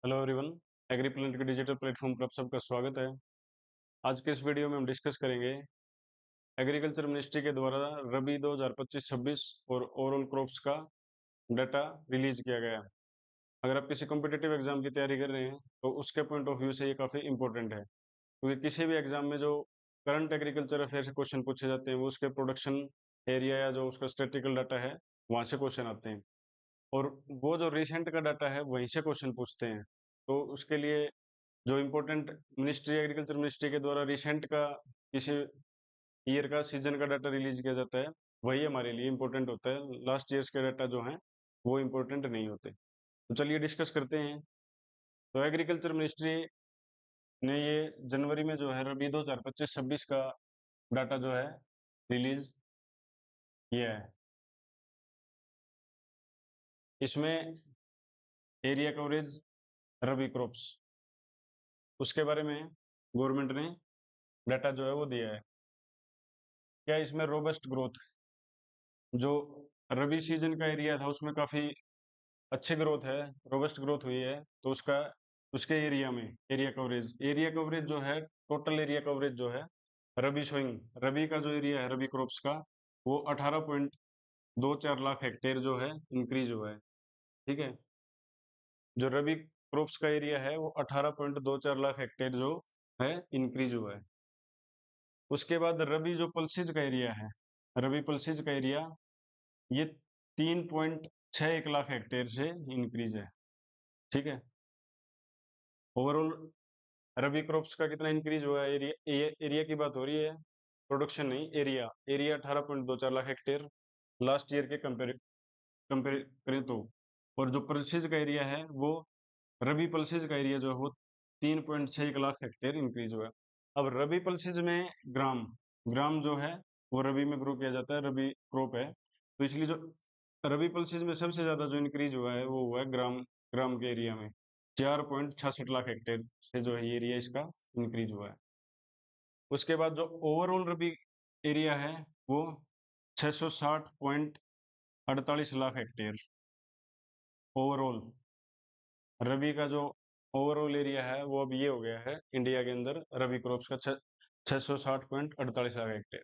Hello everyone. एग्रीप्लेनेट के digital platform पर आप सबका स्वागत है। आज के इस वीडियो में हम डिस्कस करेंगे एग्रीकल्चर मिनिस्ट्री के द्वारा रबी 2025-26 और ओवरऑल क्रॉप्स का डाटा रिलीज किया गया। अगर आप किसी कॉम्पिटिटिव एग्जाम की तैयारी कर रहे हैं तो उसके पॉइंट ऑफ व्यू से ये काफ़ी इंपॉर्टेंट है, क्योंकि किसी भी एग्जाम में जो करंट एग्रीकल्चर अफेयर से क्वेश्चन पूछे जाते हैं वो उसके प्रोडक्शन एरिया या जो उसका स्टेटिकल डाटा है वहाँ से क्वेश्चन आते हैं, और वो जो रिसेंट का डाटा है वहीं से क्वेश्चन पूछते हैं। तो उसके लिए जो इम्पोर्टेंट मिनिस्ट्री एग्रीकल्चर मिनिस्ट्री के द्वारा रिसेंट का किसी ईयर का सीजन का डाटा रिलीज किया जाता है वही हमारे लिए इम्पोर्टेंट होता है। लास्ट ईयर्स के डाटा जो हैं वो इम्पोर्टेंट नहीं होते। तो चलिए डिस्कस करते हैं। तो एग्रीकल्चर मिनिस्ट्री ने ये जनवरी में जो है रबी 2025-26 का डाटा जो है रिलीज किया है। इसमें एरिया कवरेज रबी क्रॉप्स उसके बारे में गवर्नमेंट ने डाटा जो है वो दिया है। क्या इसमें रोबस्ट ग्रोथ, जो रबी सीजन का एरिया था उसमें काफ़ी अच्छी ग्रोथ है, रोबस्ट ग्रोथ हुई है, तो उसका उसके एरिया में एरिया कवरेज जो है, टोटल एरिया कवरेज जो है रबी शोइंग, रबी का जो एरिया है रबी क्रॉप्स का वो 18.24 लाख हेक्टेयर जो है इंक्रीज हुआ है। ठीक है, जो रबी क्रॉप्स का एरिया है वो 18.24 लाख हेक्टेयर जो है इंक्रीज हुआ है। उसके बाद रबी जो पल्सिज का एरिया है, रबी पल्सिज का एरिया ये 3.61 लाख हेक्टेयर से इंक्रीज है। ठीक है, ओवरऑल रबी क्रॉप्स का कितना इंक्रीज हुआ है, एरिया की बात हो रही है, प्रोडक्शन नहीं, area area 18.24 lakh hectare last year के कंपेयर कंपेयर करें तो। और जो पल्सेज का एरिया है वो रबी पल्सेज का एरिया जो है वो 3.61 लाख हेक्टेयर इंक्रीज हुआ है। अब रबी पल्सेज में ग्राम ग्राम जो है वो रबी में ग्रो किया जाता है, रबी क्रॉप है, तो इसलिए जो रबी पल्सेज में सबसे ज्यादा जो इंक्रीज हुआ है वो हुआ है ग्राम ग्राम के एरिया में। 4.66 लाख हेक्टेयर से जो है ये एरिया इसका इंक्रीज हुआ है। उसके बाद जो ओवरऑल रबी एरिया है वो 660.48 लाख हेक्टेयर ओवरऑल रबी का जो ओवरऑल एरिया है वो अब ये हो गया है इंडिया के अंदर रबी क्रॉप्स का 660.48 लाख हेक्टेयर।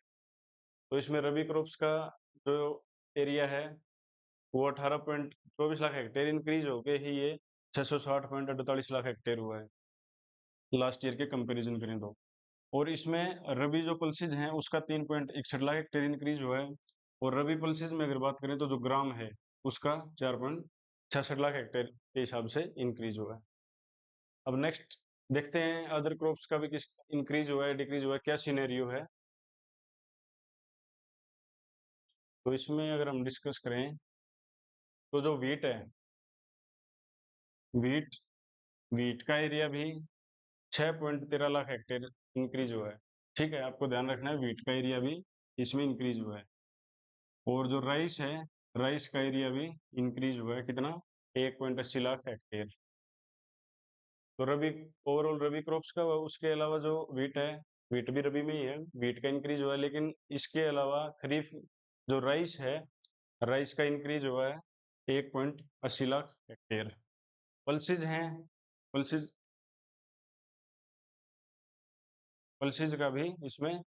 तो इसमें रबी क्रॉप्स का जो एरिया है वो 18.24 लाख हेक्टेयर इंक्रीज होके ही ये 660.48 लाख हेक्टेयर हुआ है लास्ट ईयर के कंपैरिजन करें तो। और इसमें रबी जो पल्सेज हैं उसका 3.61 लाख हेक्टेयर इंक्रीज हुआ है, और रबी पल्सेज में अगर बात करें तो जो ग्राम है उसका 4.66 लाख हेक्टेयर के हिसाब से इंक्रीज हुआ है। अब नेक्स्ट देखते हैं अदर क्रॉप्स का भी किस इंक्रीज हुआ है डिक्रीज हुआ है, क्या सिनेरियो है। तो इसमें अगर हम डिस्कस करें तो जो वीट है, वीट वीट का एरिया भी 6.13 लाख हेक्टेयर इंक्रीज हुआ है। ठीक है, आपको ध्यान रखना है वीट का एरिया भी इसमें इंक्रीज हुआ है। और जो राइस है, राइस का एरिया भी इंक्रीज हुआ है, कितना, 1.80 लाख हेक्टेयर। तो रबी ओवरऑल रबी क्रॉप्स का उसके अलावा जो वीट है, वीट भी रबी में ही है, वीट का इंक्रीज हुआ है, लेकिन इसके अलावा खरीफ जो राइस है, राइस का इंक्रीज हुआ है 1.80 लाख हेक्टेयर। पल्सेज हैं, पल्सेज पल्सेज का भी इसमें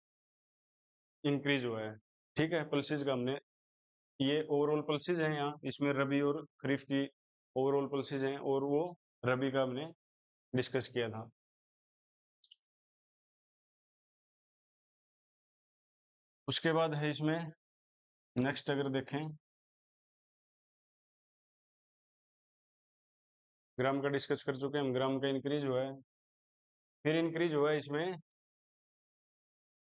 इंक्रीज हुआ है। ठीक है, पल्सेज का हमने ये ओवरऑल पल्सेज हैं, यहाँ इसमें रबी और खरीफ की ओवरऑल पल्सेज हैं, और वो रबी का हमने डिस्कस किया था। उसके बाद है इसमें नेक्स्ट अगर देखें, ग्राम का डिस्कस कर चुके हैं हम, ग्राम का इंक्रीज हुआ है, फिर इंक्रीज हुआ है इसमें।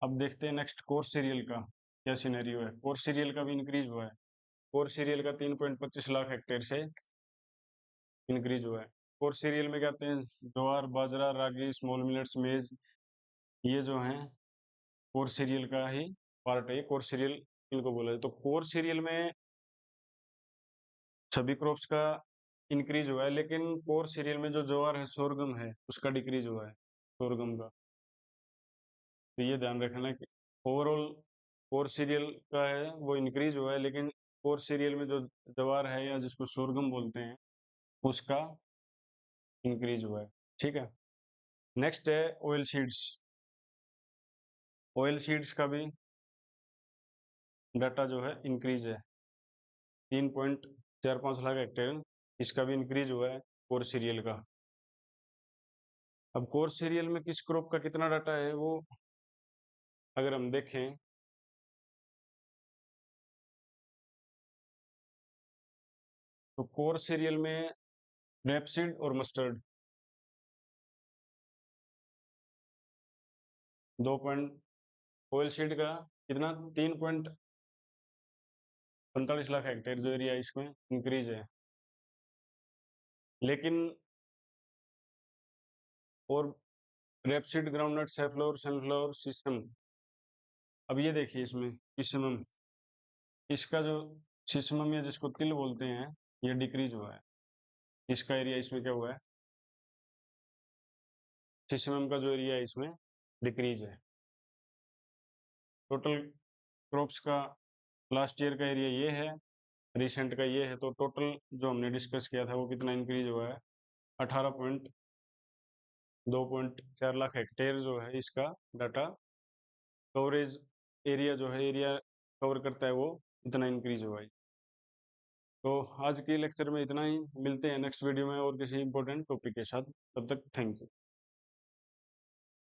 अब देखते हैं नेक्स्ट कोर्स सीरियल का क्या सिनेरियो है। कोर्स सीरियल का भी इंक्रीज हुआ है, कोर्स सीरियल का 3.25 लाख हेक्टेयर से इंक्रीज हुआ है। कोर्स सीरियल में क्या आते हैं, ज्वार बाजरा रागी स्मॉल मिलेट्स मेज, ये जो हैं कोर्स सीरियल का ही पार्ट है, कोर्स सीरियल इनको बोला है। तो कोर्स सीरियल में सभी क्रॉप्स का इंक्रीज हुआ है, लेकिन कोर सीरियल में जो ज्वार है सोरगम है उसका डिक्रीज हुआ है, सोरगम का। तो ये ध्यान रखना कि ओवरऑल कोर सीरियल का है वो इंक्रीज हुआ है, लेकिन कोर सीरियल में जो ज्वार है या जिसको सोरगम बोलते हैं उसका इंक्रीज हुआ है। ठीक है, नेक्स्ट है ऑयल सीड्स। ऑयल सीड्स का भी डाटा जो है इंक्रीज है, 3.45 लाख हेक्टेयर इसका भी इंक्रीज हुआ है कोर सीरियल का। अब कोर सीरियल में किस क्रॉप का कितना डाटा है वो अगर हम देखें तो कोर सीरियल में रेपसीड और मस्टर्ड 2 ऑयल सीड का कितना 3.45 लाख हेक्टेयर जो एरिया इसमें इंक्रीज है। लेकिन और रेपसीड ग्राउंडनट सैफ्लोवर सनफ्लावर सिस्टम, अब ये देखिए इसमें सिसमम, इसका जो सिसमम या जिसको तिल बोलते हैं ये डिक्रीज हुआ है। इसका एरिया इसमें क्या हुआ है, सिसमम का जो एरिया है इसमें डिक्रीज है। टोटल क्रॉप्स का लास्ट ईयर का एरिया ये है, रिसेंट का ये है, तो टोटल जो हमने डिस्कस किया था वो कितना इंक्रीज हुआ है, 18.2.4 लाख हेक्टेयर जो है इसका डाटा कवरेज एरिया जो है एरिया कवर करता है वो इतना इंक्रीज हुआ है। तो आज के लेक्चर में इतना ही, मिलते हैं नेक्स्ट वीडियो में और किसी इंपॉर्टेंट टॉपिक के साथ, तब तक थैंक यू।